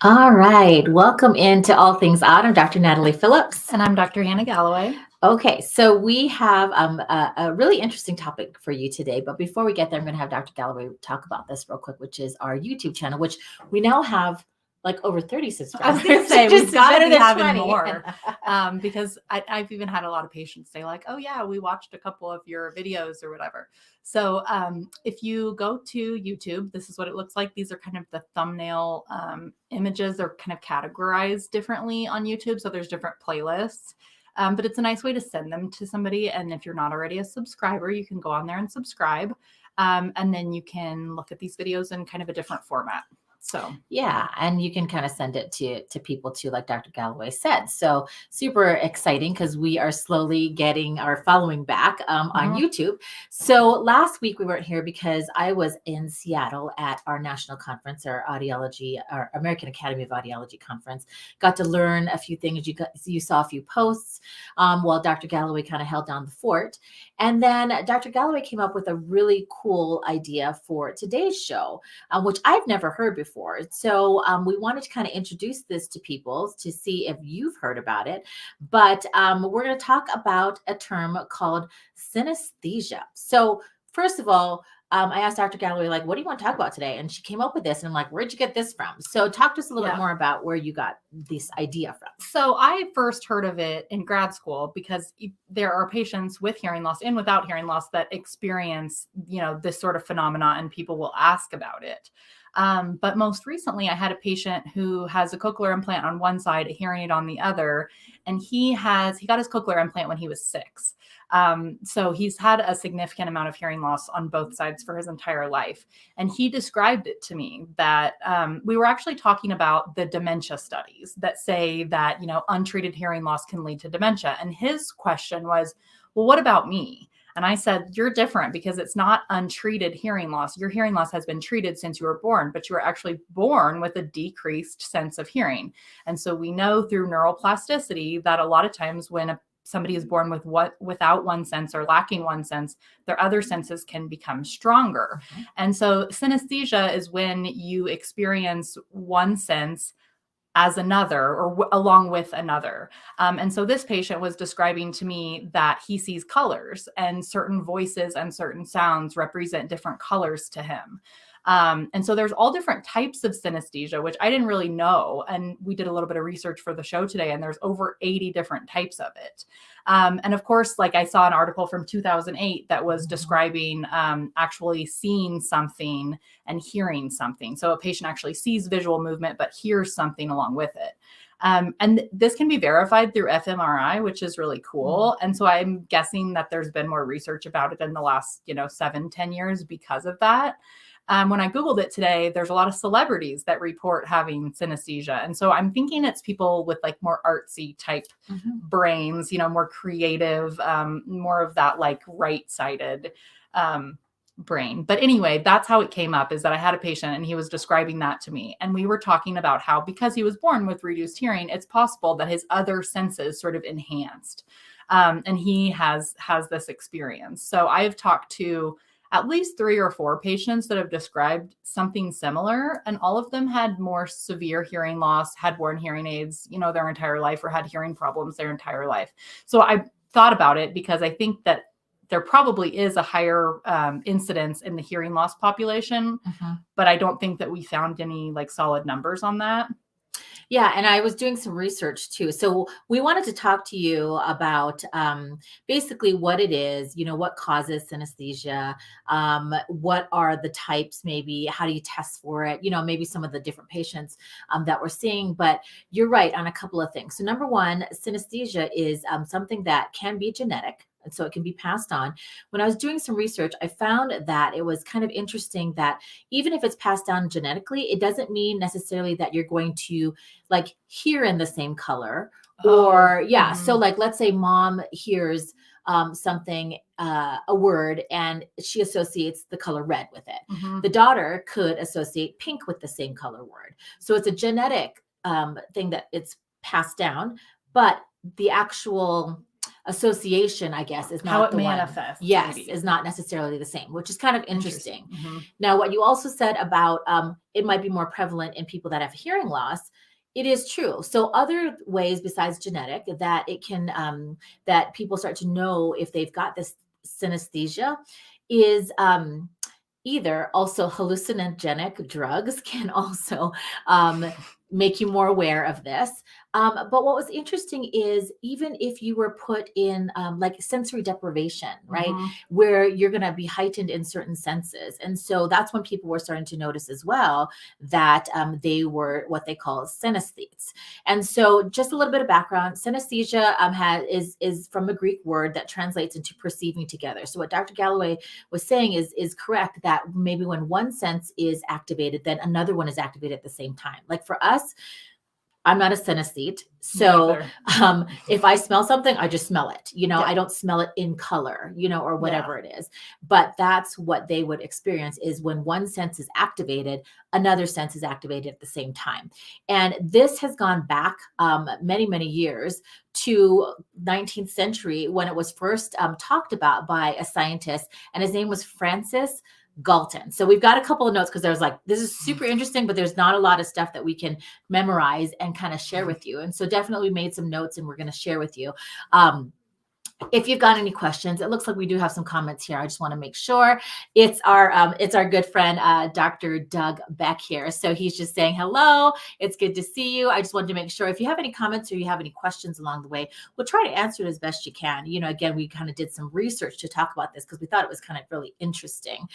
All right, welcome into All Things Odd. I'm Dr. Natalie Phillips. And I'm Dr. Hannah Galloway. Okay, so we have a really interesting topic for you today. But before we get there, I'm going to have Dr. Galloway talk about this real quick, which is our YouTube channel, which we now have like over 30 subscribers. I was going to say, we've got to be having 20. more because I've even had a lot of patients say like, oh yeah, we watched a couple of your videos or whatever. So if you go to YouTube, this is what it looks like. These are kind of the thumbnail images. They're kind of categorized differently on YouTube. So there's different playlists. But it's a nice way to send them to somebody. And if you're not already a subscriber, you can go on there and subscribe. And then you can look at these videos in kind of a different format. So yeah, and you can kind of send it to people too, like Dr. Galloway said. So super exciting because we are slowly getting our following back on YouTube. So last week we weren't here because I was in Seattle at our national conference, our American Academy of Audiology conference. Got to learn a few things. You saw a few posts while Dr. Galloway kind of held down the fort. And then Dr. Galloway came up with a really cool idea for today's show, which I've never heard before. So we wanted to kind of introduce this to people to see if you've heard about it. But we're going to talk about a term called synesthesia. So first of all, I asked Dr. Galloway, like, what do you want to talk about today? And she came up with this. And I'm like, where'd you get this from? So talk to us a little bit more about where you got this idea from. So I first heard of it in grad school because there are patients with hearing loss and without hearing loss that experience, this sort of phenomena, and people will ask about it. But most recently, I had a patient who has a cochlear implant on one side, a hearing aid on the other, and he got his cochlear implant when he was 6. So he's had a significant amount of hearing loss on both sides for his entire life. And he described it to me that we were actually talking about the dementia studies that say that, untreated hearing loss can lead to dementia. And his question was, well, what about me? And I said, you're different because it's not untreated hearing loss. Your hearing loss has been treated since you were born, but you were actually born with a decreased sense of hearing. And so we know through neuroplasticity that a lot of times when somebody is born without one sense or lacking one sense, their other senses can become stronger. Mm-hmm. And so synesthesia is when you experience one sense as another or along with another. And so this patient was describing to me that he sees colors, and certain voices and certain sounds represent different colors to him. And so there's all different types of synesthesia, which I didn't really know. And we did a little bit of research for the show today, and there's over 80 different types of it. And of course, like I saw an article from 2008 that was describing actually seeing something and hearing something. So a patient actually sees visual movement, but hears something along with it. And this can be verified through fMRI, which is really cool. And so I'm guessing that there's been more research about it in the last, 7-10 years because of that. When I Googled it today, there's a lot of celebrities that report having synesthesia. And so I'm thinking it's people with like more artsy type brains, more creative, more of that like right-sided brain. But anyway, that's how it came up, is that I had a patient and he was describing that to me. And we were talking about how, because he was born with reduced hearing, it's possible that his other senses sort of enhanced. And he has this experience. So I've talked to at least 3 or 4 patients that have described something similar, and all of them had more severe hearing loss, had worn hearing aids, their entire life, or had hearing problems their entire life. So I thought about it because I think that there probably is a higher incidence in the hearing loss population, but I don't think that we found any like solid numbers on that. Yeah, and I was doing some research too. So we wanted to talk to you about basically what it is, what causes synesthesia, what are the types, maybe how do you test for it, maybe some of the different patients that we're seeing. But you're right on a couple of things. So number one, synesthesia is something that can be genetic. And so it can be passed on. When I was doing some research, I found that it was kind of interesting that even if it's passed down genetically, it doesn't mean necessarily that you're going to like hear in the same color or So like, let's say mom hears something, a word, and she associates the color red with it. The daughter could associate pink with the same color word. So it's a genetic thing that it's passed down, but the actual association, I guess, is How not it the one. manifests, Yes, maybe. is not necessarily the same, which is kind of interesting. Mhm. Now, what you also said about it might be more prevalent in people that have hearing loss. It is true. So other ways besides genetic that it can that people start to know if they've got this synesthesia is either also hallucinogenic drugs can also make you more aware of this. But what was interesting is even if you were put in like sensory deprivation, right, where you're going to be heightened in certain senses. And so that's when people were starting to notice as well that they were what they call synesthetes. And so just a little bit of background, synesthesia is from a Greek word that translates into perceiving together. So what Dr. Galloway was saying is correct, that maybe when one sense is activated, then another one is activated at the same time. Like for us, I'm not a synesthete. So if I smell something, I just smell it. I don't smell it in color, or whatever it is. But that's what they would experience is when one sense is activated, another sense is activated at the same time. And this has gone back many, many years to 19th century when it was first talked about by a scientist, and his name was Francis Galton. So we've got a couple of notes because there's this is super interesting, but there's not a lot of stuff that we can memorize and kind of share with you. And so definitely made some notes and we're going to share with you. If you've got any questions, it looks like we do have some comments here. I just want to make sure. It's our good friend, Dr. Doug Beck here. So he's just saying, hello, it's good to see you. I just wanted to make sure if you have any comments or you have any questions along the way, we'll try to answer it as best you can. Again, we kind of did some research to talk about this because we thought it was kind of really interesting.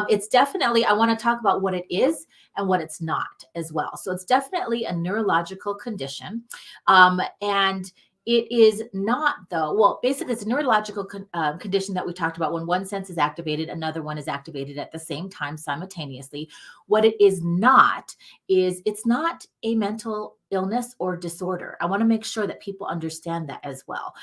It's definitely, I want to talk about what it is and what it's not as well. So it's definitely a neurological condition. And it is not, though. Well, basically, it's a neurological condition that we talked about. When one sense is activated, another one is activated at the same time simultaneously. What it is not is it's not a mental illness or disorder. I want to make sure that people understand that as well.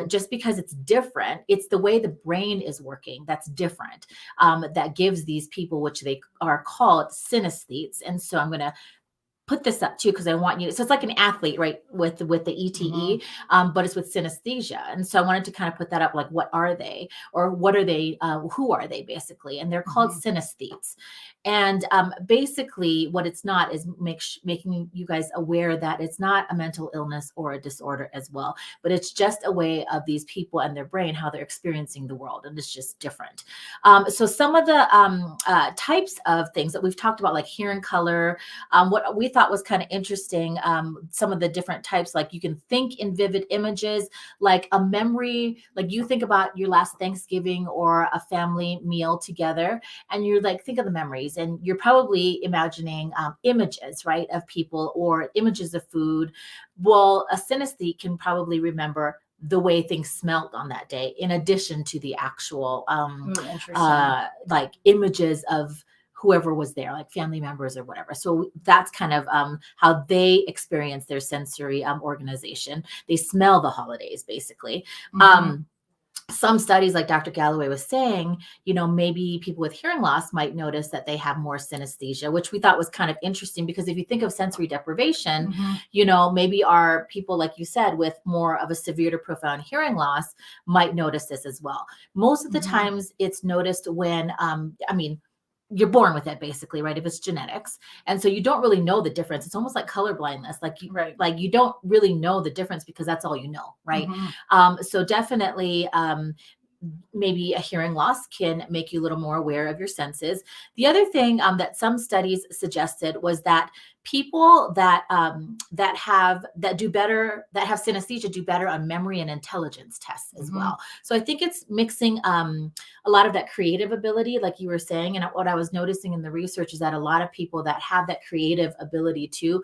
Just because it's different, it's the way the brain is working that's different, that gives these people, which they are called synesthetes. And so I'm going to put this up too because I want you. So it's like an athlete, right, with the ETE, but it's with synesthesia. And so I wanted to kind of put that up, like what are they, or what are they? Who are they basically? And they're called synesthetes. And basically, what it's not is making you guys aware that it's not a mental illness or a disorder as well, but it's just a way of these people and their brain how they're experiencing the world, and it's just different. So some of the types of things that we've talked about, like hearing color, what we thought was kind of interesting, some of the different types, like you can think in vivid images, like a memory, like you think about your last Thanksgiving or a family meal together, and you're like, think of the memories, and you're probably imagining images, right, of people or images of food. Well, a synesthete can probably remember the way things smelled on that day, in addition to the actual like images of whoever was there, like family members or whatever. So that's kind of how they experience their sensory organization. They smell the holidays, basically. Some studies, like Dr. Galloway was saying, maybe people with hearing loss might notice that they have more synesthesia, which we thought was kind of interesting because if you think of sensory deprivation, maybe our people, like you said, with more of a severe to profound hearing loss might notice this as well. Most of the times it's noticed when, you're born with it basically, right? If it's genetics. And so you don't really know the difference. It's almost like color blindness. Like you don't really know the difference because that's all you know. Right. So definitely, maybe a hearing loss can make you a little more aware of your senses. The other thing that some studies suggested was that people that have synesthesia do better on memory and intelligence tests as well. So I think it's mixing a lot of that creative ability, like you were saying. And what I was noticing in the research is that a lot of people that have that creative ability too,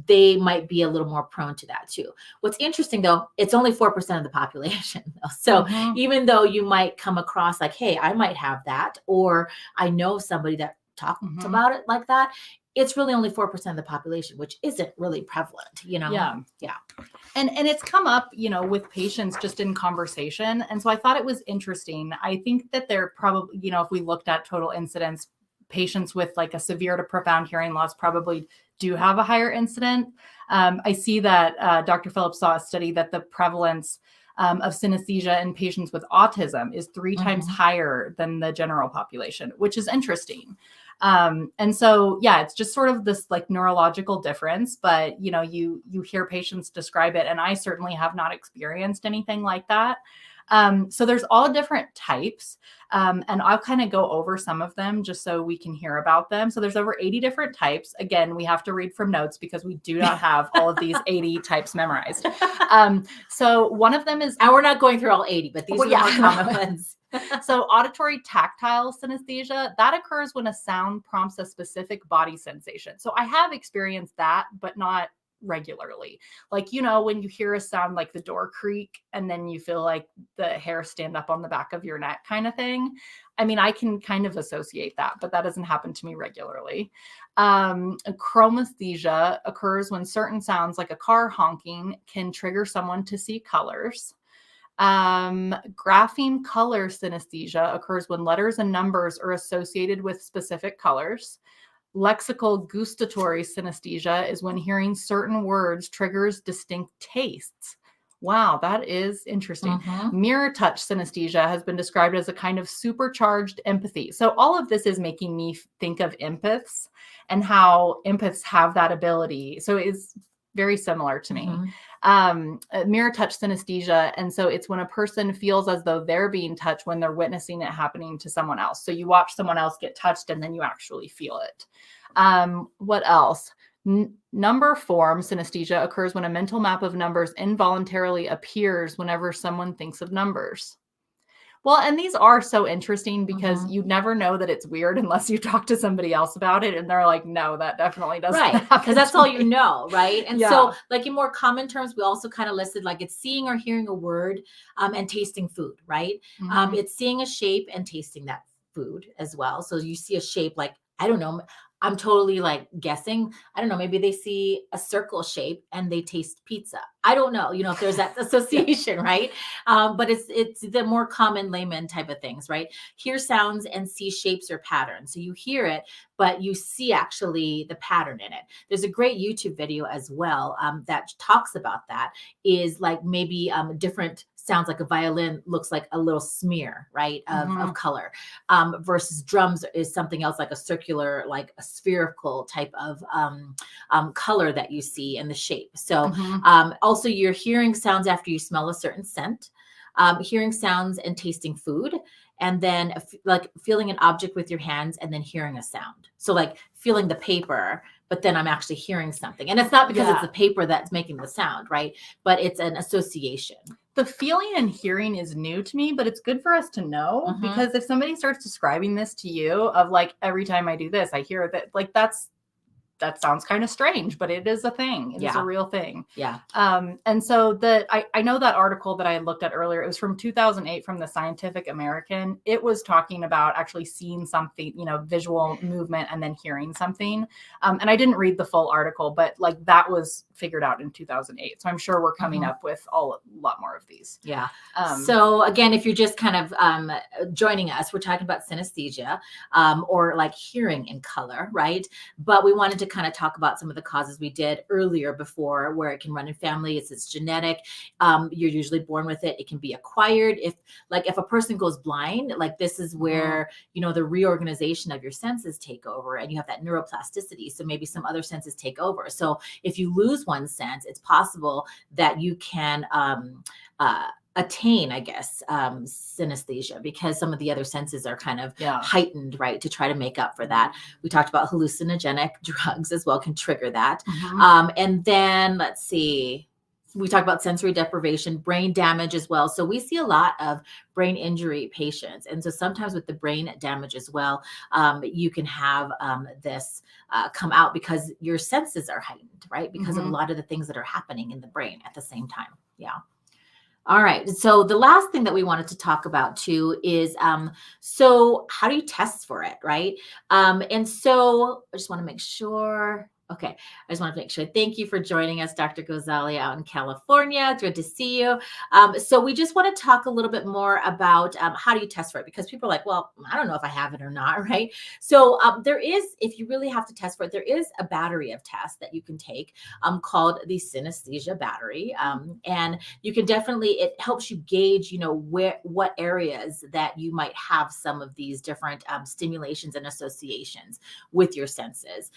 they might be a little more prone to that too. What's interesting though, it's only 4% of the population. So even though you might come across like, hey, I might have that, or I know somebody that talked about it like that, it's really only 4% of the population, which isn't really prevalent, Yeah. And it's come up, with patients just in conversation. And so I thought it was interesting. I think that they're probably, if we looked at total incidence, patients with like a severe to profound hearing loss probably do have a higher incident. I see that Dr. Phillips saw a study that the prevalence of synesthesia in patients with autism is 3 times higher than the general population, which is interesting. And so, yeah, it's just sort of this like neurological difference, but you know, you hear patients describe it, and I certainly have not experienced anything like that. So there's all different types. And I'll kind of go over some of them just so we can hear about them. So there's over 80 different types. Again, we have to read from notes because we do not have all of these 80 types memorized. So one of them is, and we're not going through all 80, but these are the more common ones. So auditory tactile synesthesia, that occurs when a sound prompts a specific body sensation. So I have experienced that, but not regularly. Like, you know, when you hear a sound like the door creak and then you feel like the hair stand up on the back of your neck kind of thing. I mean, I can kind of associate that, but that doesn't happen to me regularly. Chromesthesia occurs when certain sounds like a car honking can trigger someone to see colors. Grapheme color synesthesia occurs when letters and numbers are associated with specific colors. Lexical gustatory synesthesia is when hearing certain words triggers distinct tastes. Wow, that is interesting. Mirror touch synesthesia has been described as a kind of supercharged empathy. So all of this is making me think of empaths and how empaths have that ability. So it's very similar to me. Mirror touch synesthesia. And so it's when a person feels as though they're being touched when they're witnessing it happening to someone else. So you watch someone else get touched and then you actually feel it. What else? Number form synesthesia occurs when a mental map of numbers involuntarily appears whenever someone thinks of numbers. Well, and these are so interesting because you never know that it's weird unless you talk to somebody else about it. And they're like, no, that definitely doesn't happen. Because that's all you know, right? And so like in more common terms, we also kind of listed like it's seeing or hearing a word and tasting food, right? It's seeing a shape and tasting that food as well. So you see a shape like, I don't know, I'm totally like guessing. I don't know. Maybe they see a circle shape and they taste pizza. I don't know, you know, if there's that association, right? But it's the more common layman type of things, right? Hear sounds and see shapes or patterns. So you hear it, but you see actually the pattern in it. There's a great YouTube video as well that talks about that. Is like maybe different sounds like a violin looks like a little smear, right, of color, versus drums is something else like a circular, like a spherical type of color that you see in the shape. So also you're hearing sounds after you smell a certain scent, hearing sounds and tasting food, and then like feeling an object with your hands and then hearing a sound. So like feeling the paper, but then I'm actually hearing something. And it's not because it's the paper that's making the sound, right? But it's an association. The feeling and hearing is new to me, but it's good for us to know because if somebody starts describing this to you of like, every time I do this, I hear that, like, that sounds kind of strange, but it is a thing. It is a real thing. Yeah. And so I know that article that I looked at earlier, it was from 2008 from the Scientific American. It was talking about actually seeing something, you know, visual movement and then hearing something. And I didn't read the full article, but like that was figured out in 2008. So I'm sure we're coming up with a lot more of these. Yeah. So again, if you're just kind of joining us, we're talking about synesthesia or like hearing in color, right? But we wanted to kind of talk about some of the causes we did earlier before, where it can run in family. It's genetic. You're usually born with it. It can be acquired. If a person goes blind, like this is where, you know, the reorganization of your senses take over and you have that neuroplasticity. So maybe some other senses take over. So if you lose one sense, it's possible that you can attain, I guess, synesthesia because some of the other senses are kind of heightened, right, to try to make up for that. We talked about hallucinogenic drugs as well can trigger that. And then let's see, we talked about sensory deprivation, brain damage as well. So we see a lot of brain injury patients. And so sometimes with the brain damage as well, you can have this come out because your senses are heightened, right? Because of a lot of the things that are happening in the brain at the same time. Yeah. All right. So the last thing that we wanted to talk about too is, so how do you test for it, right? And so I just want to make sure. Okay. I just want to make sure. Thank you for joining us, Dr. Gozali, out in California. It's good to see you. So we just want to talk a little bit more about how do you test for it? Because people are like, well, I don't know if I have it or not, right? So there is, if you really have to test for it, there is a battery of tests that you can take called the synesthesia battery. And you can definitely, it helps you gauge, what areas that you might have some of these different stimulations and associations with your senses.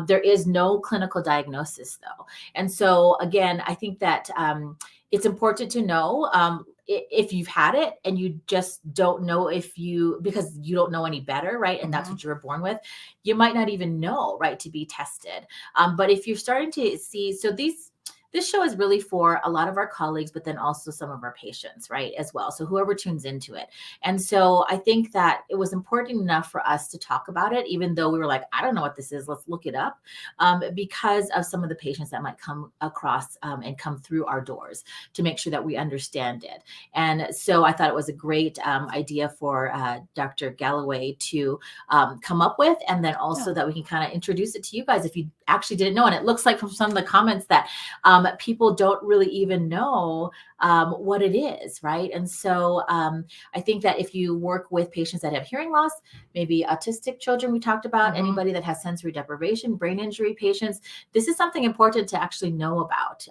There is no clinical diagnosis though. And so again, I think that it's important to know if you've had it and you just don't know because you don't know any better, right? And that's what you were born with, you might not even know, right, to be tested. But if you're starting to see, so this show is really for a lot of our colleagues, but then also some of our patients, right, as well. So whoever tunes into it. And so I think that it was important enough for us to talk about it, even though we were like, I don't know what this is, let's look it up, because of some of the patients that might come across and come through our doors to make sure that we understand it. And so I thought it was a great idea for Dr. Galloway to come up with, and then also that we can kind of introduce it to you guys if you actually didn't know. And it looks like from some of the comments that people don't really even know what it is, right? And so I think that if you work with patients that have hearing loss, maybe autistic children we talked about, anybody that has sensory deprivation, brain injury patients, this is something important to actually know about.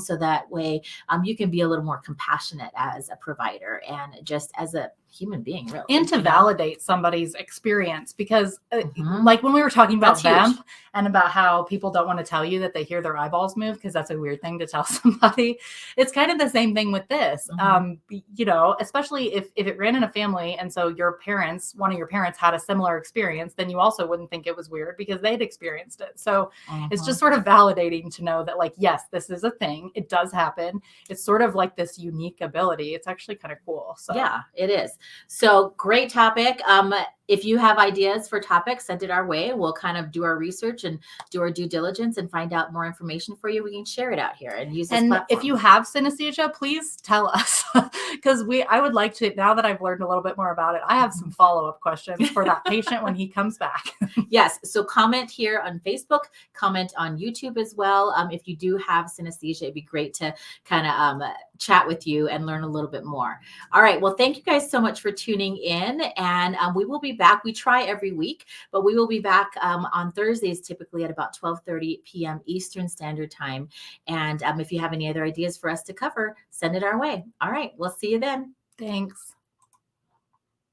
So that way you can be a little more compassionate as a provider and just as a human being, really. And to validate somebody's experience, because like when we were talking about them and about how people don't want to tell you that they hear their eyeballs move, because that's a weird thing to tell somebody, it's kind of the same thing with this. Especially if it ran in a family and so one of your parents had a similar experience, then you also wouldn't think it was weird because they'd experienced it. So it's just sort of validating to know that, like, yes, this is a thing, it does happen, it's sort of like this unique ability. It's actually kind of cool. So yeah, it is. So great topic. If you have ideas for topics, send it our way. We'll kind of do our research and do our due diligence and find out more information for you. We can share it out here and use this platform. If you have synesthesia, please tell us, because I would like to, now that I've learned a little bit more about it, I have some follow-up questions for that patient when he comes back. Yes. So comment here on Facebook, comment on YouTube as well. If you do have synesthesia, it'd be great to kind of chat with you and learn a little bit more. All right. Well, thank you guys so much for tuning in, and we will be back. We try every week, but we will be back on Thursdays, typically at about 12:30 p.m. Eastern Standard Time. And if you have any other ideas for us to cover, send it our way. All right. We'll see you then. Thanks.